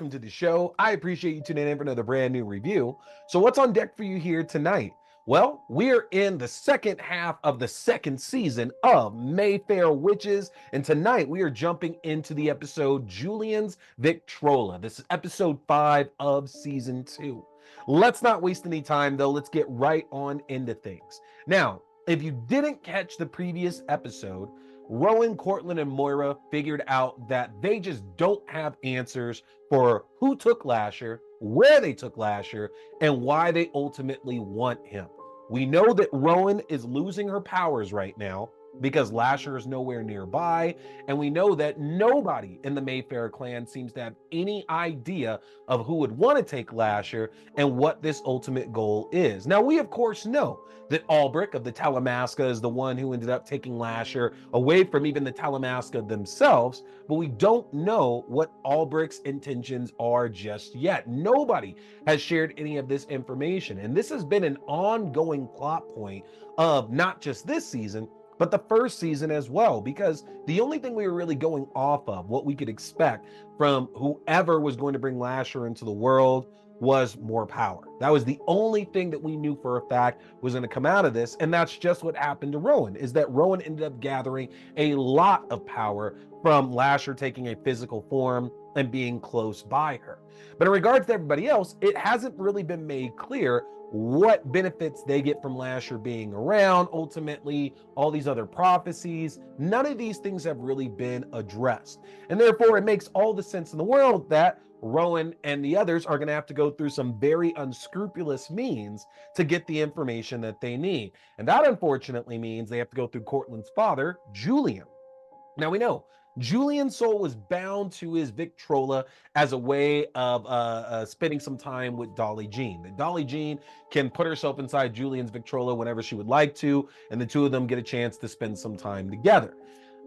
welcome to the show. I appreciate you tuning in for another brand new review. So what's on deck for you here tonight? Well, we're in the second half of the second season of Mayfair Witches, and tonight we are jumping into the episode Julian's Victrola. This is episode 5 of season 2. Let's not waste any time though. Let's get right on into things. Now, if you didn't catch the previous episode, Rowan, Cortland, and Moira figured out that they just don't have answers for who took Lasher, where they took Lasher, and why they ultimately want him. We know that Rowan is losing her powers right now because Lasher is nowhere nearby, and we know that nobody in the Mayfair clan seems to have any idea of who would want to take Lasher and what this ultimate goal is. Now, we of course know that Albrecht of the Talamasca is the one who ended up taking Lasher away from even the Talamasca themselves, but we don't know what Albrecht's intentions are just yet. Nobody has shared any of this information, and this has been an ongoing plot point of not just this season, but the first season as well, because the only thing we were really going off of, what we could expect from whoever was going to bring Lasher into the world, was more power. That was the only thing that we knew for a fact was going to come out of this, and that's just what happened to Rowan, is that Rowan ended up gathering a lot of power from Lasher taking a physical form and being close by her. But in regards to everybody else, it hasn't really been made clear what benefits they get from Lasher being around, ultimately, all these other prophecies. None of these things have really been addressed. And therefore, it makes all the sense in the world that Rowan and the others are going to have to go through some very unscrupulous means to get the information that they need. And that unfortunately means they have to go through Cortland's father, Julien. Now we know Julian's soul was bound to his Victrola as a way of spending some time with Dolly Jean. That Dolly Jean can put herself inside Julian's Victrola whenever she would like to, and the two of them get a chance to spend some time together.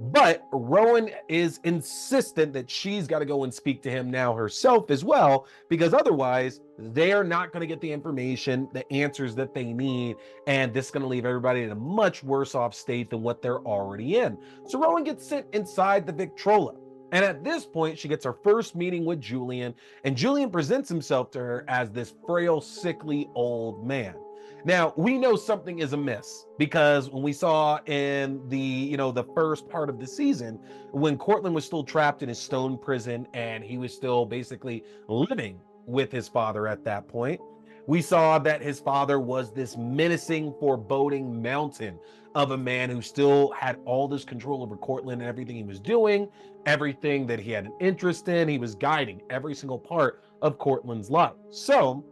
But Rowan is insistent that she's got to go and speak to him now herself as well, because otherwise they are not going to get the information, the answers that they need, and this is going to leave everybody in a much worse off state than what they're already in. So Rowan gets sent inside the Victrola. And at this point, she gets her first meeting with Julien, and Julien presents himself to her as this frail, sickly old man. Now, we know something is amiss because when we saw in the first part of the season, when Cortland was still trapped in his stone prison and he was still basically living with his father at that point, we saw that his father was this menacing, foreboding mountain of a man who still had all this control over Cortland and everything he was doing, everything that he had an interest in. He was guiding every single part of Cortland's life. So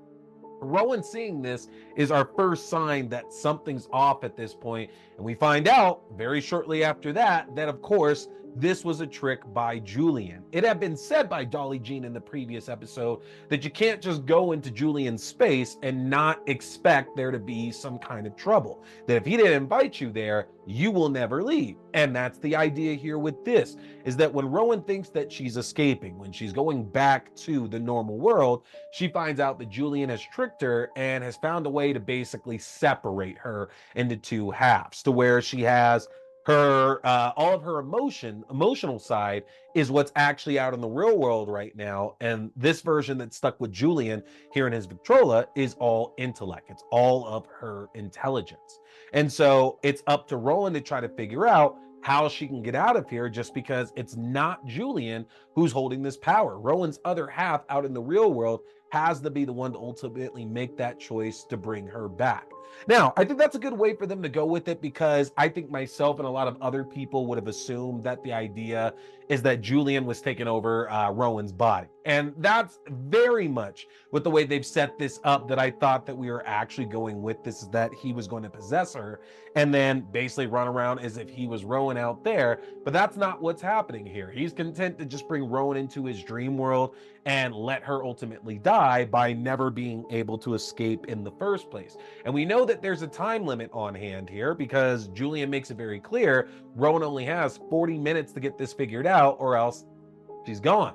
Rowan seeing this is our first sign that something's off at this point, and we find out very shortly after that of course this was a trick by Julien. It had been said by Dolly Jean in the previous episode that you can't just go into Julian's space and not expect there to be some kind of trouble. That if he didn't invite you there, you will never leave. And that's the idea here with this, is that when Rowan thinks that she's escaping, when she's going back to the normal world, she finds out that Julien has tricked her and has found a way to basically separate her into two halves, to where she has her all of her emotional side is what's actually out in the real world right now, and this version that's stuck with Julien here in his Victrola is all intellect. It's all of her intelligence, and so it's up to Rowan to try to figure out how she can get out of here, just because it's not Julien who's holding this power. Rowan's other half out in the real world has to be the one to ultimately make that choice to bring her back. Now, I think that's a good way for them to go with it, because I think myself and a lot of other people would have assumed that the idea is that Julien was taking over Rowan's body. And that's very much with the way they've set this up that I thought that we were actually going with this, is that he was going to possess her and then basically run around as if he was Rowan out there. But that's not what's happening here. He's content to just bring Rowan into his dream world and let her ultimately die by never being able to escape in the first place. And we know that there's a time limit on hand here, because Julien makes it very clear Rowan only has 40 minutes to get this figured out, or else she's gone.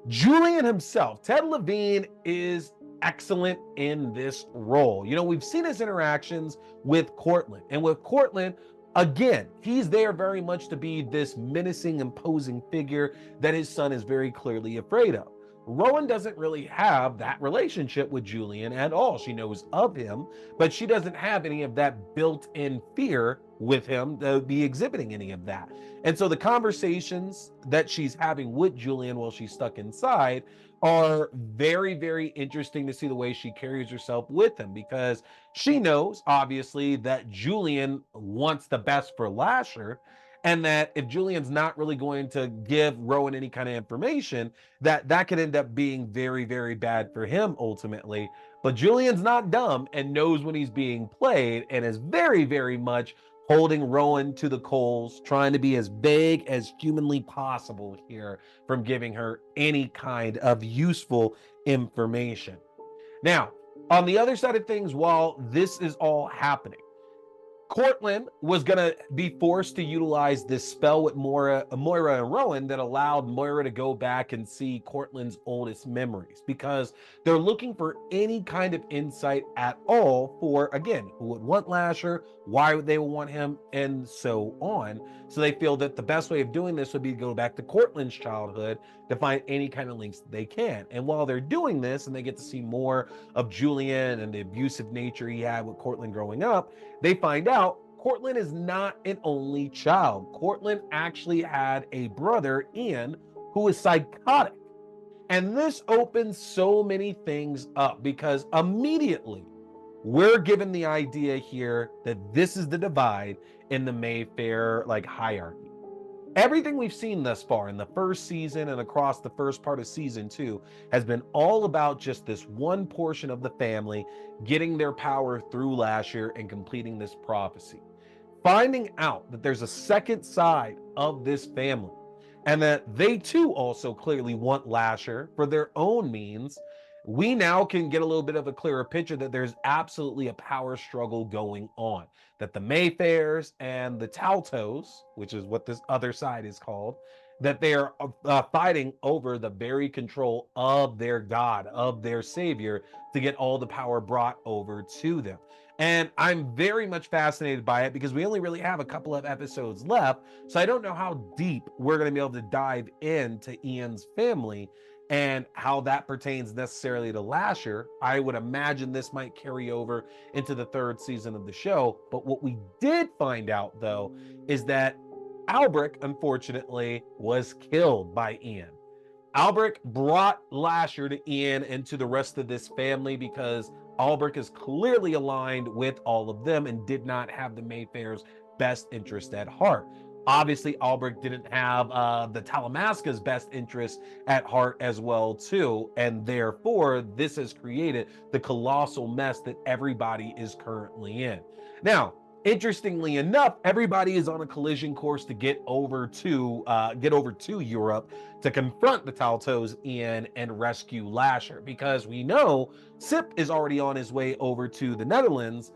Julien himself, Ted Levine, is excellent in this role. You know, we've seen his interactions with Cortland, and with Cortland, again, he's there very much to be this menacing, imposing figure that his son is very clearly afraid of. Rowan doesn't really have that relationship with Julien at all. She knows of him, but she doesn't have any of that built-in fear with him to be exhibiting any of that. And so the conversations that she's having with Julien while she's stuck inside are very, very interesting to see the way she carries herself with him, because she knows, obviously, that Julien wants the best for Lasher, and that if Julian's not really going to give Rowan any kind of information, that could end up being very, very bad for him ultimately. But Julian's not dumb and knows when he's being played, and is very, very much holding Rowan to the coals, trying to be as vague as humanly possible here from giving her any kind of useful information. Now, on the other side of things, while this is all happening, Cortland was going to be forced to utilize this spell with Moira and Rowan that allowed Moira to go back and see Cortland's oldest memories, because they're looking for any kind of insight at all for, again, who would want Lasher, why would they want him, and so on. So they feel that the best way of doing this would be to go back to Cortland's childhood to find any kind of links that they can. And while they're doing this and they get to see more of Julien and the abusive nature he had with Cortland growing up, they find out Cortland is not an only child. Cortland actually had a brother, Ian, who is psychotic. And this opens so many things up, because immediately we're given the idea here that this is the divide in the Mayfair hierarchy. Everything we've seen thus far in the first season and across the first part of season 2 has been all about just this one portion of the family getting their power through Lasher and completing this prophecy. Finding out that there's a second side of this family, and that they too also clearly want Lasher for their own means, we now can get a little bit of a clearer picture that there's absolutely a power struggle going on, that the Mayfairs and the Taltos, which is what this other side is called, that they are fighting over the very control of their god, of their savior, to get all the power brought over to them. And I'm very much fascinated by it, because we only really have a couple of episodes left, so I don't know how deep we're going to be able to dive into Ian's family and how that pertains necessarily to Lasher. I would imagine this might carry over into the third season of the show. But what we did find out, though, is that Albrecht, unfortunately, was killed by Ian. Albrecht brought Lasher to Ian and to the rest of this family because Albrecht is clearly aligned with all of them and did not have the Mayfair's best interest at heart. Obviously, Albrecht didn't have the Talamasca's best interest at heart as well, too. And therefore, this has created the colossal mess that everybody is currently in. Now, interestingly enough, everybody is on a collision course to get over to Europe to confront the Taltos Ian and rescue Lasher, because we know Sip is already on his way over to the Netherlands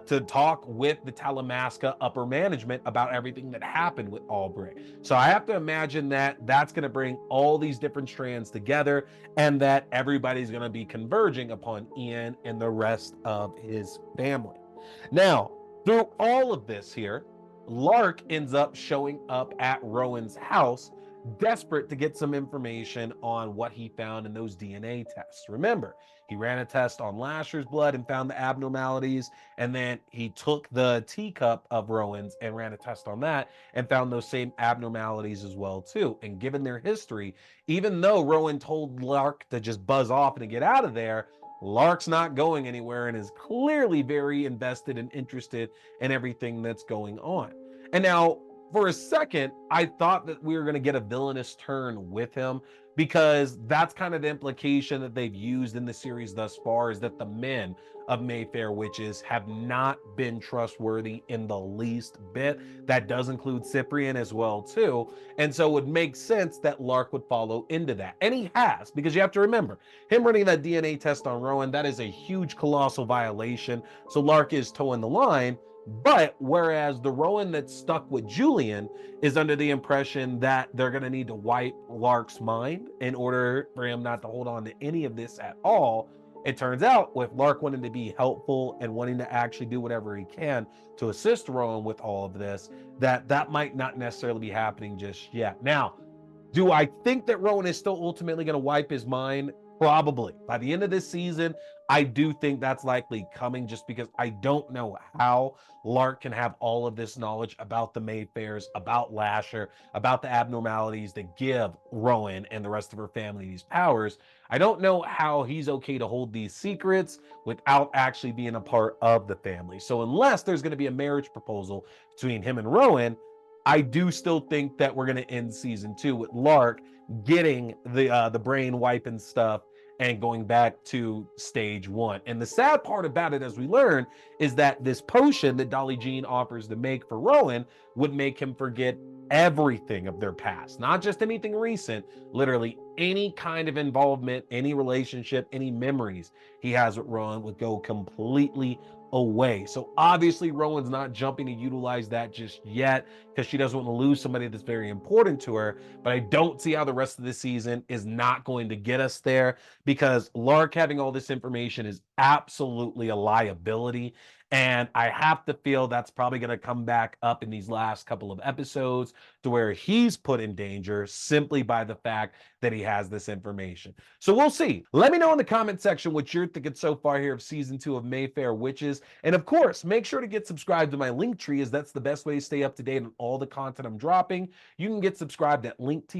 to talk with the Talamasca upper management about everything that happened with Albrecht. So I have to imagine that that's going to bring all these different strands together, and that everybody's going to be converging upon Ian and the rest of his family. Now, through all of this here, Lark ends up showing up at Rowan's house, desperate to get some information on what he found in those DNA tests. Remember, he ran a test on Lasher's blood and found the abnormalities, and then he took the teacup of Rowan's and ran a test on that and found those same abnormalities as well too. And given their history, even though Rowan told Lark to just buzz off and to get out of there, Lark's not going anywhere and is clearly very invested and interested in everything that's going on. And now, for a second, I thought that we were going to get a villainous turn with him, because that's kind of the implication that they've used in the series thus far, is that the men of Mayfair Witches have not been trustworthy in the least bit. That does include Cyprian as well too. And so it would make sense that Lark would follow into that. And he has, because you have to remember, him running that DNA test on Rowan, that is a huge colossal violation. So Lark is towing the line. But whereas the Rowan that's stuck with Julien is under the impression that they're going to need to wipe Lark's mind in order for him not to hold on to any of this at all, it turns out with Lark wanting to be helpful and wanting to actually do whatever he can to assist Rowan with all of this, that might not necessarily be happening just yet. Now, Do I think that Rowan is still ultimately going to wipe his mind? Probably. By the end of this season, I do think that's likely coming just because I don't know how Lark can have all of this knowledge about the Mayfairs, about Lasher, about the abnormalities that give Rowan and the rest of her family these powers. I don't know how he's okay to hold these secrets without actually being a part of the family. So unless there's going to be a marriage proposal between him and Rowan, I do still think that we're going to end season 2 with Lark getting the brain wiping stuff and going back to stage 1. And the sad part about it, as we learn, is that this potion that Dolly Jean offers to make for Rowan would make him forget everything of their past, not just anything recent, literally any kind of involvement, any relationship, any memories he has with Rowan would go completely away. So obviously Rowan's not jumping to utilize that just yet because she doesn't want to lose somebody that's very important to her. But I don't see how the rest of the season is not going to get us there, because Lark having all this information is absolutely a liability. And I have to feel that's probably going to come back up in these last couple of episodes to where he's put in danger simply by the fact that he has this information. So we'll see. Let me know in the comment section what you're thinking so far here of season 2 of Mayfair Witches. And of course, make sure to get subscribed to my link tree, as that's the best way to stay up to date on all the content I'm dropping. You can get subscribed at linktr.ee/T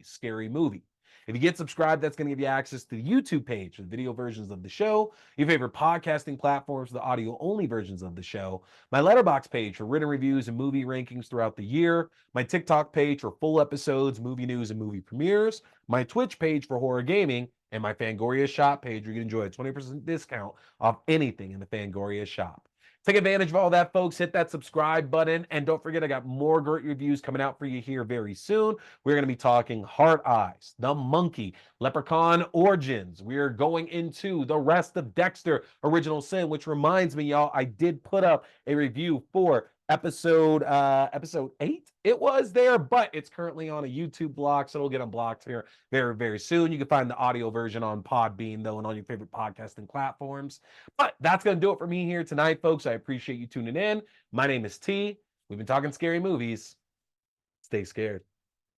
Scary Movie. If you get subscribed, that's going to give you access to the YouTube page for the video versions of the show, your favorite podcasting platforms for the audio-only versions of the show, my Letterboxd page for written reviews and movie rankings throughout the year, my TikTok page for full episodes, movie news, and movie premieres, my Twitch page for horror gaming, and my Fangoria shop page where you can enjoy a 20% discount off anything in the Fangoria shop. Take advantage of all that, folks. Hit that subscribe button. And don't forget, I got more great reviews coming out for you here very soon. We're going to be talking Heart Eyes, The Monkey, Leprechaun Origins. We're going into the rest of Dexter Original Sin, which reminds me, y'all, I did put up a review for episode 8 it was there, but it's currently on a YouTube block, so it'll get unblocked here very, very soon. You can find the audio version on Podbean, though, and all your favorite podcasting platforms. But that's going to do it for me here tonight, folks. I appreciate you tuning in. My name is T. We've been talking scary movies. Stay scared.